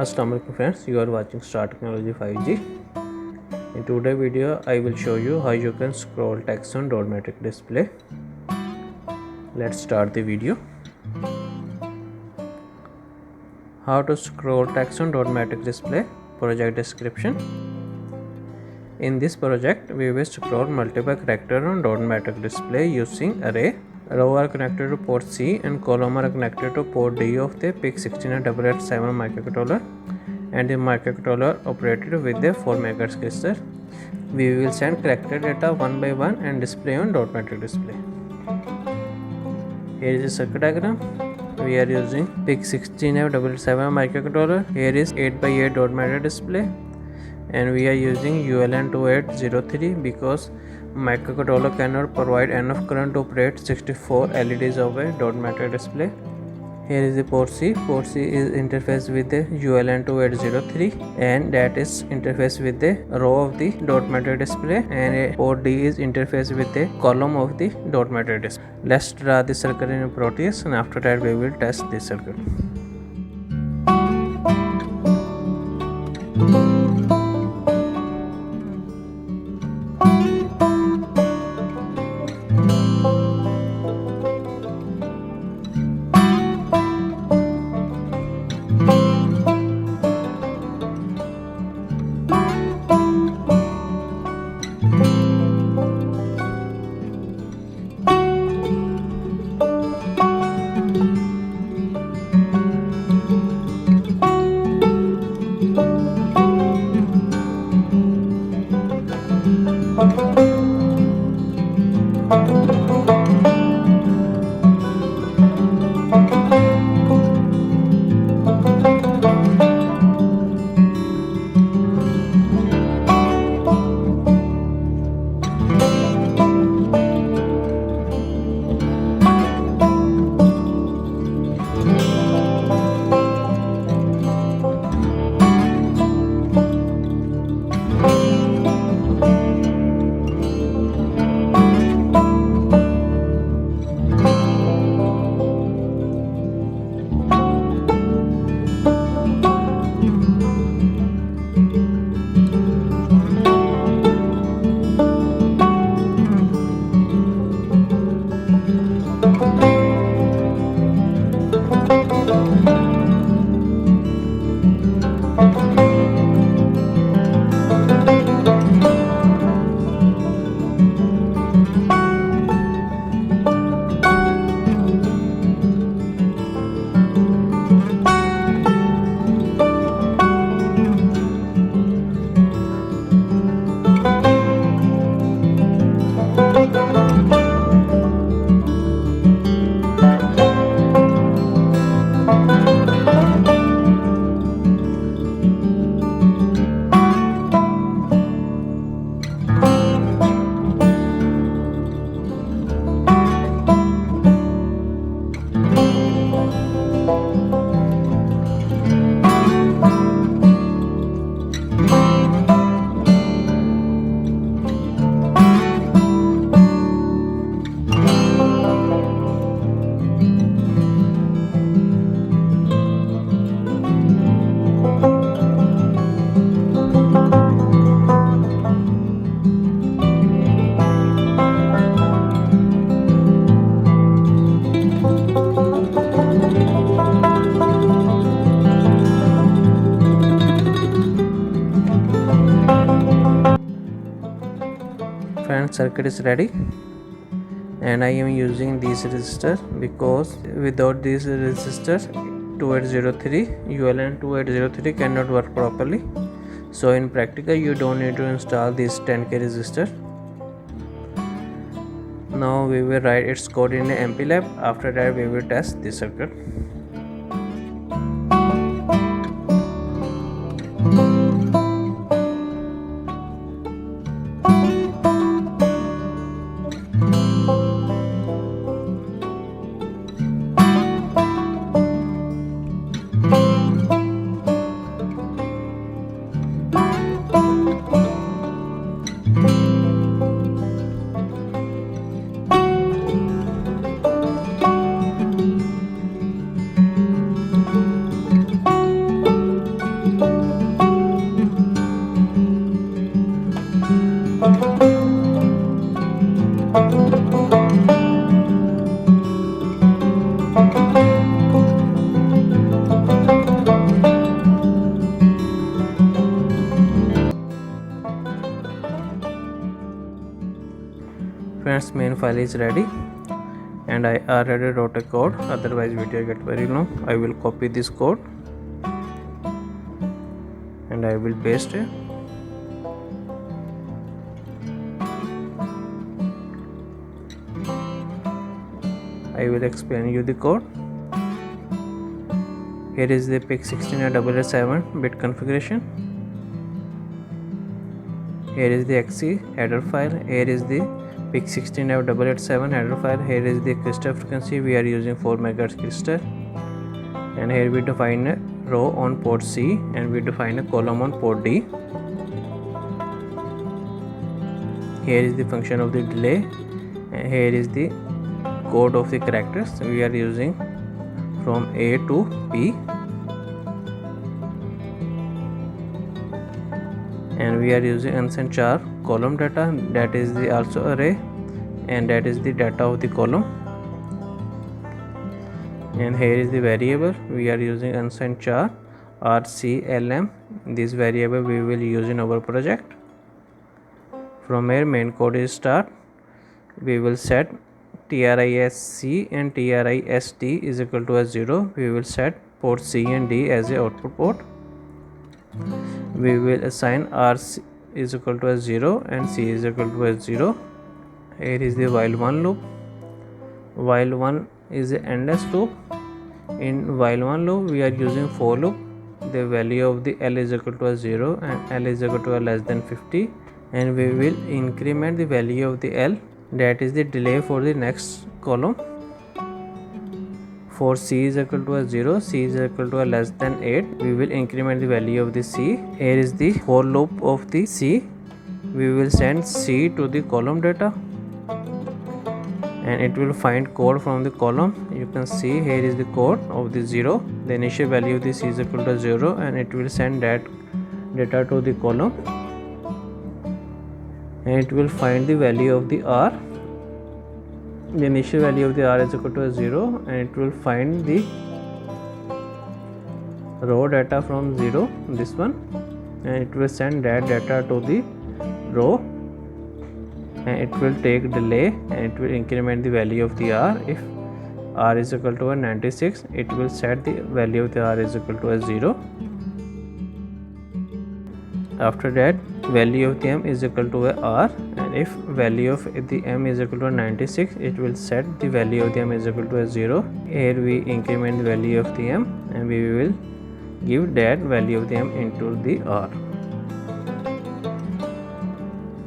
Assalamualaikum friends, you are watching Star Technology 5G. In today's video, I will show you how you can scroll text on dot matrix display. Let's start the video. How to scroll text on dot matrix display. Project description. In this project, we will scroll multiple characters on dot matrix display using array. Row are connected to port C and column are connected to port D of the PIC16888 microcontroller, and the microcontroller operated with the 4 MHz register. We will send character data one by one and display on dot matrix display. Here is the circuit diagram. We are using PIC16888 microcontroller. Here is 8x8 dot matrix display, and we are using ULN2803 because microcontroller cannot provide enough current to operate 64 LEDs of a dot matrix display. Here is the port C. Port C is interface with the ULN2803, and that is interface with the row of the dot matrix display, and port D is interface with the column of the dot matrix display. Let's draw the circuit in Proteus, and after that we will test this circuit. Friends, circuit is ready, and I am using this resistor because without this resistor 2803 ULN2803 cannot work properly. So in practical you don't need to install this 10k resistor. Now we will write its code in MPLAB. After that we will test this circuit. Friends, main file is ready and I already wrote a code, otherwise video get very long. I will copy this code and I will paste it. I will explain you the code. Here is the PIC16A887 bit configuration. Here is the XC header file. Here is the PIC16F887 header file. Here is the crystal frequency. We are using 4 MHz crystal. And here we define a row on port C and we define a column on port D. Here is the function of the delay. And here is the code of the characters. We are using from A to P. And we are using unsigned char column data, that is the also array and that is the data of the column. And here is the variable. We are using unsigned char rclm. This variable we will use in our project. From here main code is start. We will set TRISC and TRISD is equal to as 0. We will set port C and D as a output port. We will assign R is equal to as 0 and C is equal to as 0. Here is the while 1 loop. While 1 is an endless loop. In while 1 loop we are using for loop. The value of the L is equal to as 0 and L is equal to a less than 50, and we will increment the value of the L, that is the delay for the next column. For C is equal to a 0, C is equal to a less than 8, we will increment the value of the C. Here is the for loop of the C. We will send C to the column data and it will find code from the column. You can see here is the code of the 0. The initial value of the C is equal to 0 and it will send that data to the column and it will find the value of the R. The initial value of the R is equal to 0 and it will find the row data from 0, this one, and it will send that data to the row and it will take delay and it will increment the value of the R. If R is equal to 96, it will set the value of the R is equal to 0. After that, value of the M is equal to R, and if value of the M is equal to 96, it will set the value of the M is equal to 0. Here we increment the value of the M and we will give that value of the M into the R.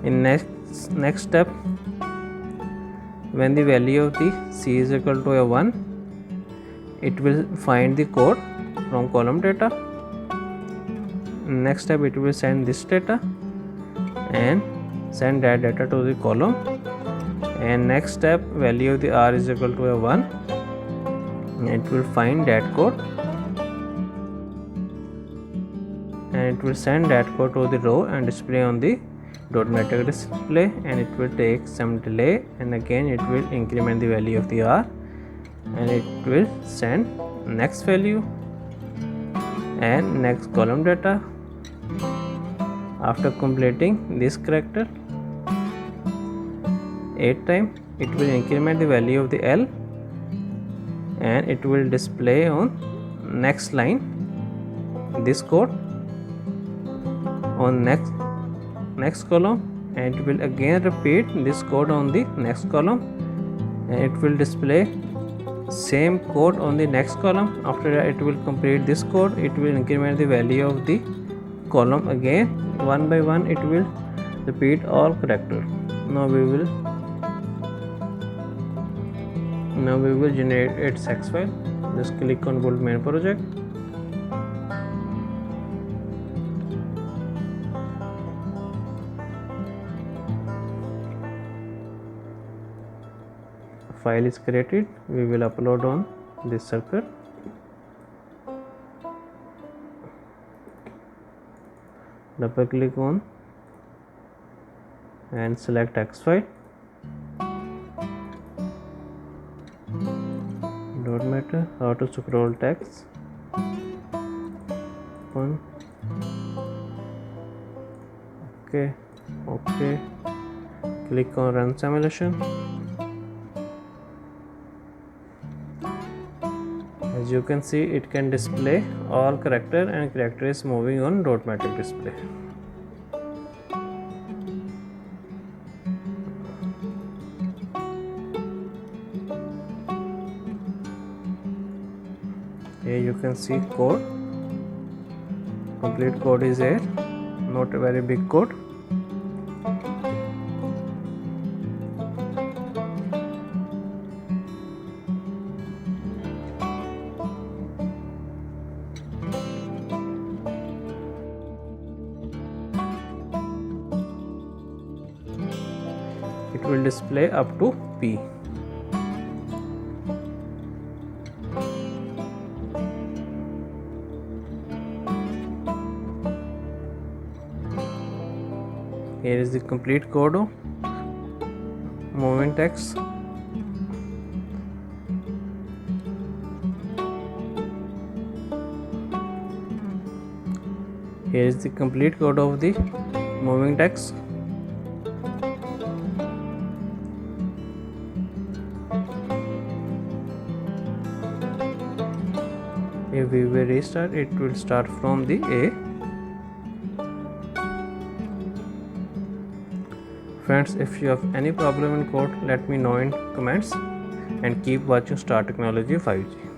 In next step, when the value of the C is equal to 1, it will find the code from column data. Next step, it will send this data and send that data to the column, and next step, value of the R is equal to 1 and it will find that code and it will send that code to the row and display on the .NET display, and it will take some delay and again it will increment the value of the R and it will send next value and next column data. After completing this character 8 times, it will increment the value of the L and it will display on next line this code on next column, and it will again repeat this code on the next column and it will display same code on the next column. After that, it will complete this code. It will increment the value of the column again one by one. It will repeat all characters. Now we will generate a text file. Just click on build main project. File is created. We will upload on this server. Double click on and select text file. don't matter. How to scroll text. One. Okay. Click on run simulation. As you can see, it can display all character, and character is moving on dot matrix display. Here you can see code. Complete code is here, not a very big code. It will display up to P. Here is the complete code of moving text. Here is the complete code of the moving text. If we will restart, it will start from the A. Friends, if you have any problem in code, let me know in comments, and keep watching Star Technology 5G.